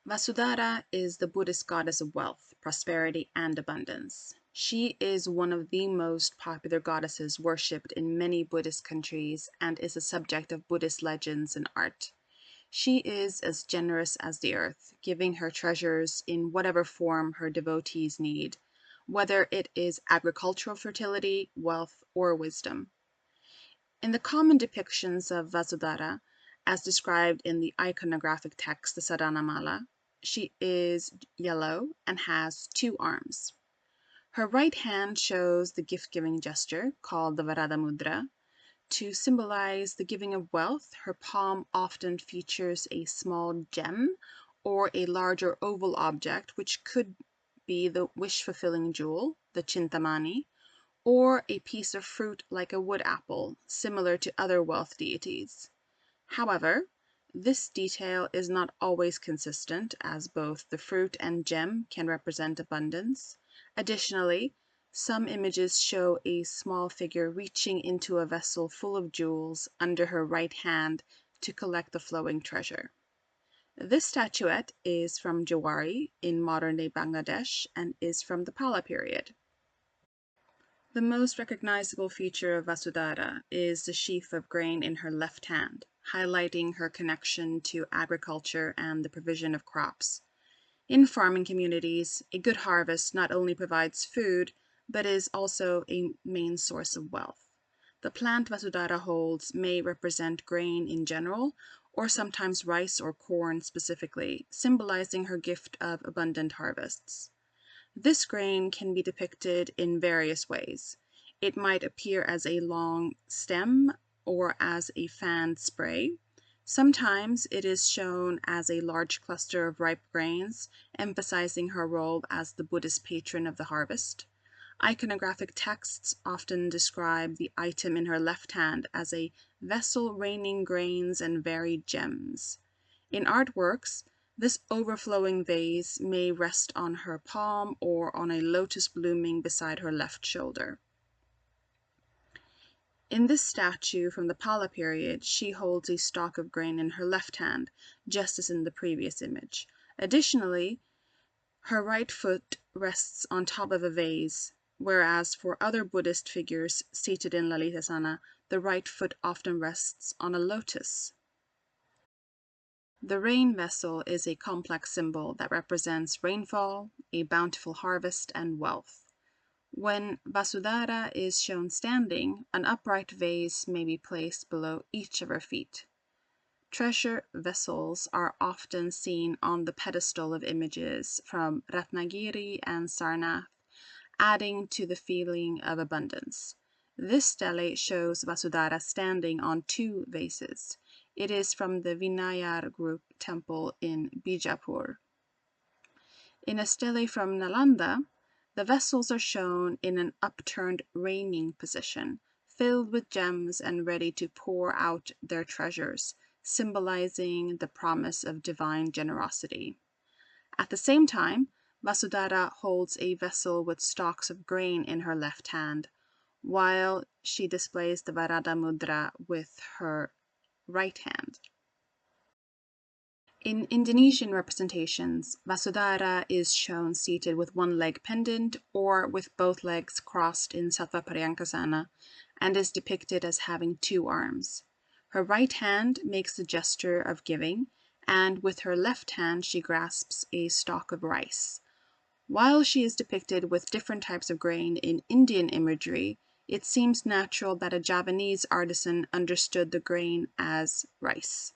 Vasudhārā is the Buddhist goddess of wealth, prosperity, and abundance. She is one of the most popular goddesses worshipped in many Buddhist countries and is a subject of Buddhist legends and art. She is as generous as the earth, giving her treasures in whatever form her devotees need, whether it is agricultural fertility, wealth, or wisdom. In the common depictions of Vasudhārā, as described in the iconographic text, the Sadhanamala, she is yellow and has 2 arms. Her right hand shows the gift-giving gesture, called the Varada Mudra. To symbolize the giving of wealth, her palm often features a small gem or a larger oval object, which could be the wish-fulfilling jewel, the cintāmaṇi, or a piece of fruit like a wood apple, similar to other wealth deities. However, this detail is not always consistent, as both the fruit and gem can represent abundance. Additionally, some images show a small figure reaching into a vessel full of jewels under her right hand to collect the flowing treasure. This statuette is from Jawari in modern-day Bangladesh and is from the Pala period. The most recognizable feature of Vasudhārā is the sheaf of grain in her left hand, highlighting her connection to agriculture and the provision of crops. In farming communities, a good harvest not only provides food, but is also a main source of wealth. The plant Vasudhārā holds may represent grain in general, or sometimes rice or corn specifically, symbolizing her gift of abundant harvests. This grain can be depicted in various ways. It might appear as a long stem or as a fanned spray. Sometimes it is shown as a large cluster of ripe grains, emphasizing her role as the Buddhist patron of the harvest. Iconographic texts often describe the item in her left hand as a vessel raining grains and varied gems. In artworks, this overflowing vase may rest on her palm or on a lotus blooming beside her left shoulder. In this statue from the Pala period, she holds a stalk of grain in her left hand, just as in the previous image. Additionally, her right foot rests on top of a vase, whereas for other Buddhist figures seated in Lalitasana, the right foot often rests on a lotus. The rain vessel is a complex symbol that represents rainfall, a bountiful harvest, and wealth. When Vasudhārā is shown standing, an upright vase may be placed below each of her feet. Treasure vessels are often seen on the pedestal of images from Ratnagiri and Sarnath, adding to the feeling of abundance. This stele shows Vasudhārā standing on 2 vases. It is from the Vinayar group temple in Bijapur. In a stele from Nalanda, the vessels are shown in an upturned reigning position, filled with gems and ready to pour out their treasures, symbolizing the promise of divine generosity. At the same time, Vasudhārā holds a vessel with stalks of grain in her left hand, while she displays the Varada Mudra with her right hand. In Indonesian representations, Vasudhārā is shown seated with one leg pendant or with both legs crossed in Sattva Pariyānkasana and is depicted as having 2 arms. Her right hand makes the gesture of giving, and with her left hand she grasps a stalk of rice. While she is depicted with different types of grain in Indian imagery, it seems natural that a Javanese artisan understood the grain as rice.